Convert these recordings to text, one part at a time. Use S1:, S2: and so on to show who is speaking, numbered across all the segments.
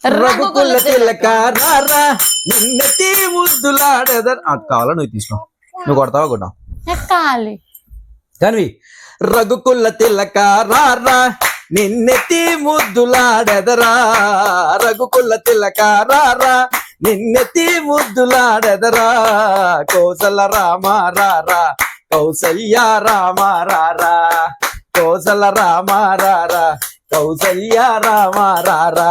S1: రఘుకుల తిలక రారా నిన్నెత్తి ముద్దులాడేదర్ అది కావాలా నువ్వు తీసుకో నువ్వు కొడతావా కొట్టావు
S2: కావాలి
S1: కానీ రఘుకుల తిలక రారా నిన్నెత్తి ముద్దులాడెదరా రఘుకుల తిలక రారా నిన్నెత్తి ముద్దులాడెదరా కోసల రామ రారా కౌసల్య రామ రారా కోసల రామ రారా కౌసల్య రామ రారా.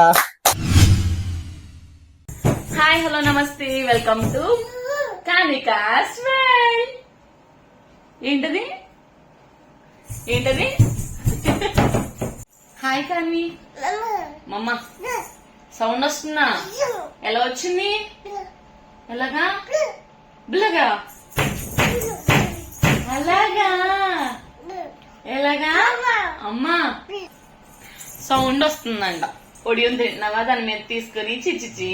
S2: హాయ్ హలో నమస్తే వెల్కమ్ టు కానికా స్మైల్. ఏంటది ఏంటది హాయ్ కాన్వి మమ్మ సౌండ్ వస్తుందా? ఎలా వచ్చింది? ఎలాగా బిల్లగా అలాగా ఎలాగా అమ్మా సౌండ్ వస్తుందంట. పొడియం తింటున్నావా? దాని మీద తీసుకుని చిచిచి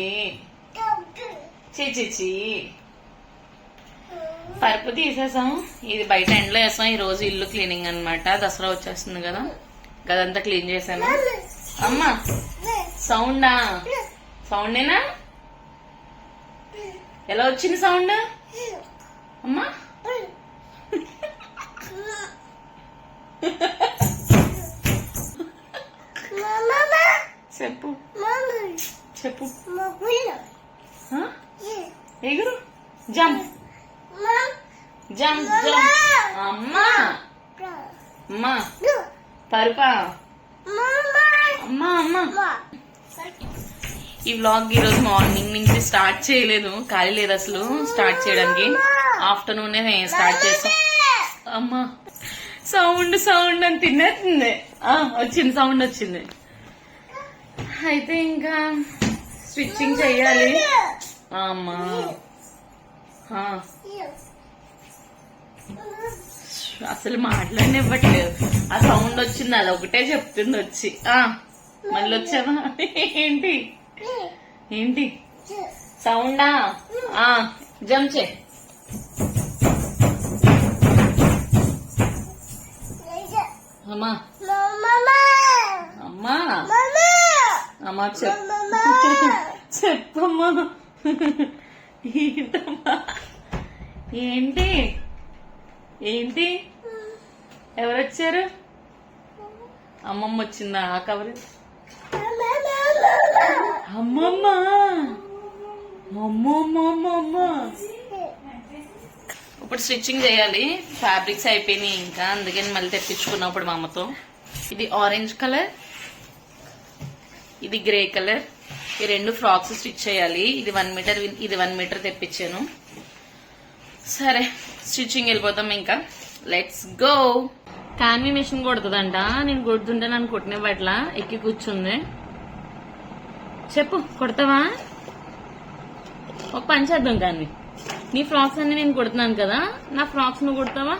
S2: చిచిచి పరుపు తీసేసాం. ఇది బయట ఎండలో వేసాం. ఈ రోజు ఇల్లు క్లీనింగ్ అన్నమాట. దసరా వచ్చేస్తుంది కదా, గదంతా క్లీన్ చేసాను. అమ్మా సౌండా? సౌండేనా? ఎలా వచ్చింది సౌండ్ అమ్మా? చెప్పు చెప్పు. ఎగురు జంప్ జంప్ జంప్. అమ్మా అమ్మా పరుపా అమ్మా అమ్మా. ఈ వ్లాగ్ ఈ రోజు మార్నింగ్ నుంచి స్టార్ట్ చేయలేదు, ఖాళీ లేదు అసలు స్టార్ట్ చేయడానికి. ఆఫ్టర్నూన్ స్టార్ట్ చేసాం. అమ్మా సౌండ్ సౌండ్ అని తినేస్తుంది. వచ్చింది సౌండ్ వచ్చింది. అయితే ఇంకా స్టిచ్చింగ్ చెయ్యాలి. అమ్మా అసలు మాట్లాడనివ్వట్లేదు. ఆ సౌండ్ వచ్చింది, అలా ఒకటే చెప్తుంది వచ్చి. మళ్ళీ వచ్చావా? ఏంటి ఏంటి సౌండా? జంప్ చే. అమ్మా అమ్మా అమ్మా చెప్పమ్మా. ఏంటి ఏంటి ఎవరొచ్చారు? అమ్మమ్మ వచ్చిందా? ఆ కవర్ అమ్మమ్మ అమ్మమ్మ. ఇప్పుడు స్టిచ్చింగ్ చేయాలి. ఫ్యాబ్రిక్స్ అయిపోయినాయి ఇంకా, అందుకని మళ్ళీ తెప్పించుకున్నప్పుడు మా అమ్మతో. ఇది ఆరెంజ్ కలర్, ఇది గ్రే కలర్. ఈ రెండు ఫ్రాక్స్ స్టిచ్ చేయాలి. ఇది 1 మీటర్, ఇది 1 మీటర్ తెప్పించాను. సరే స్టిచ్చింగ్ వెళ్ళిపోతాం ఇంకా. Let's go. కాన్వి మిషన్ కొడుతుందంట. నేను కొడుతుంటే నన్ను కొట్టినట్లా ఎక్కి కూర్చుంది. చెప్పు కొడతావా? ఒక పని చేద్దాం కాన్వి. నీ ఫ్రాక్స్ అన్ని నేను కొడుతున్నాను కదా, నా ఫ్రాక్స్ నువ్వు కొడతావా?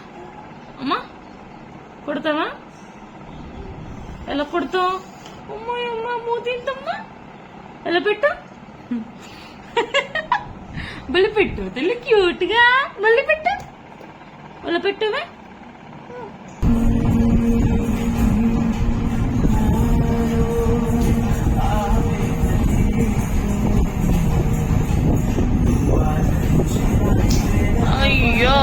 S2: అమ్మా కొడతావా? ఎలా కొడతావు? అమ్మాయి అమ్మా మూతింతమ్మా. ఎలా పెట్టు బలి పెట్టు తెల్లి క్యూట్ గా మళ్ళీ పెట్టు. అలా పెట్టువే. అయ్యో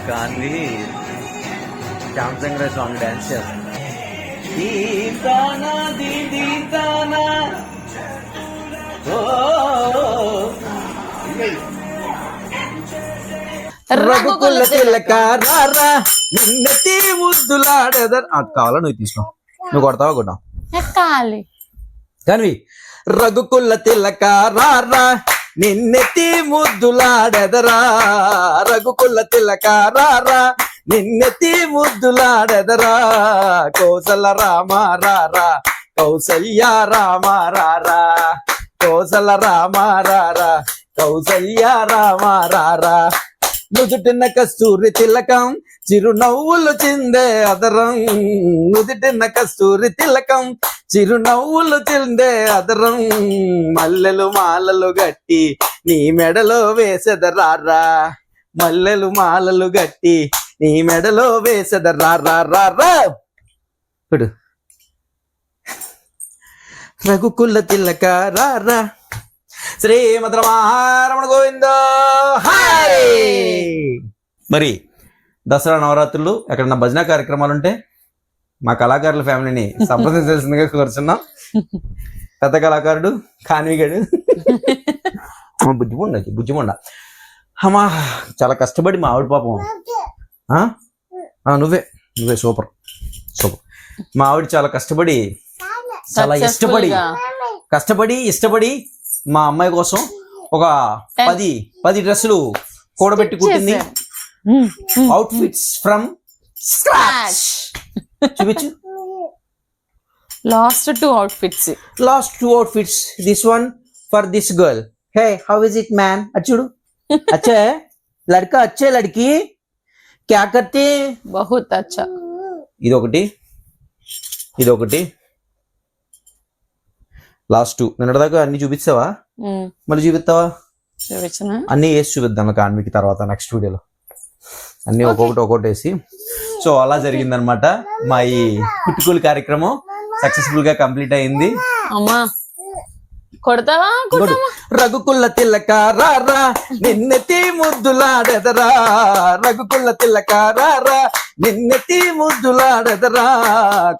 S1: కాన్వి శాంసంగ్ సాంగ్ డాన్స్ చేస్తాను. రఘుకుల తిలక రారా నిన్నెత్తి ముద్దులాడెదర్ కావాలా నువ్వు తీసుకో నువ్వు కొడతావా కొట్టావు
S2: ఎక్కాలి
S1: కానీ రఘుకుల తిలక రారా నిన్నెత్తి ముద్దులాడెదరా రఘుకుల తిలక రారా నిన్నెత్తి ముద్దులాడెదరా కౌసల రామ రారా కౌసల్య రామ రారా కౌసల రామ రారా కౌసల్య రామ రారా నుదుటిన కస్తూరి తిలకం చిరునవ్వులు చిందే అదరం నుదుటిన కస్తూరి తిలకం చిరునవ్వులు చిందే అదరం మల్లెలు మాలలు గట్టి నీ మెడలో వేసెదరారా మల్లెలు మాలలు గట్టి నీ మెడలో వేసెదరారా ఇప్పుడు రఘుకుల తిలక రారా శ్రీమద్రమారమణ గోవింద హరి. మరి దసరా నవరాత్రులు ఎక్కడన్నా భజన కార్యక్రమాలు ఉంటే మా కళాకారుల ఫ్యామిలీని సంప్రదించాల్సిందిగా కోరుచున్నాం. పెద్ద కళాకారుడు కాన్విగాడు బుజ్జిమండ అమ్మా చాలా కష్టపడి మా ఆవిడ పాపం నువ్వే సూపర్ మా ఆవిడ చాలా కష్టపడి చాలా ఇష్టపడి మా అమ్మాయి కోసం ఒక 10 డ్రెస్సులు కూడబెట్టి కుట్టింది. అవుట్ఫిట్స్ ఫ్రమ్ స్క్రాచ్ చూపించు.
S2: Last two outfits
S1: this one for this girl. Hey how is it man అచ్చుడు అచ్చే లడ్కా అచ్చే లడ్కి క్యా కర్తే
S2: బహుత్ అచ్చా.
S1: ఇదొకటి లాస్ట్ 2 నిన్నటిదాకా అన్ని చూపిస్తావా మళ్ళీ చూపిస్తావా అన్ని వేసి చూపిద్దాం కాన్వికి తర్వాత నెక్స్ట్ వీడియోలో అన్ని ఒక్కొక్కటి వేసి. సో అలా జరిగిందనమాట మా ఈ కుట్టుకూలు కార్యక్రమం సక్సెస్ఫుల్ గా కంప్లీట్ అయింది. రఘుకుల తిలక రారా నిన్నెత్తి ముద్దులాడెదరా రఘుకుల తిలక రారా నిన్నెత్తి ముద్దులాడెదరా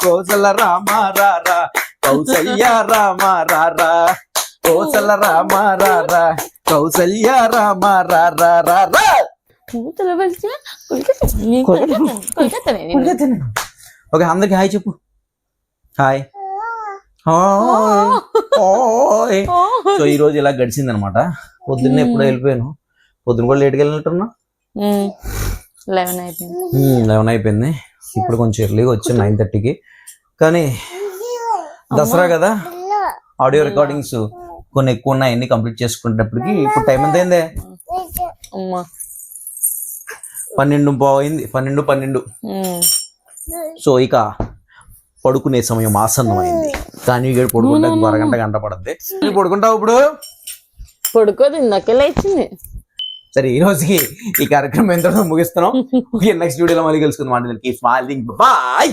S1: కోసల రామ రారా కౌసల్య రామ రారా కోసల రామ రారా కౌసల్య రామ రారా. ఓకే అందరికి హాయ్ చెప్పు. హాయ్. సో ఈ రోజు ఇలా గడిచింది అనమాట. పొద్దున్నే ఎప్పుడో వెళ్ళిపోయాను. పొద్దున్న కూడా లేట్గా వెళ్ళినట్టున్నా. 11 అయిపోయింది. ఇప్పుడు కొంచెం ఎర్లీగా వచ్చాను 9:30కి. కానీ దసరా కదా ఆడియో రికార్డింగ్స్ కొన్ని ఎక్కువ ఉన్నాయి. అన్ని కంప్లీట్ చేసుకునేటప్పటికి ఇప్పుడు టైం ఎంత అయిందే 12 సో ఇక పడుకునే సమయం ఆసన్నమైంది. కానీ పడుకుంటా గంట పడద్ది. పడుకుంటావు ఇప్పుడు?
S2: పడుకోదు ఇందాకే లేచింది.
S1: సరే ఈ రోజుకి ఈ కార్యక్రమం ఎంతో ముగిస్తున్నాం. నెక్స్ట్ వీడియోలో మళ్ళీ కలుసుకుందాం. బాయ్.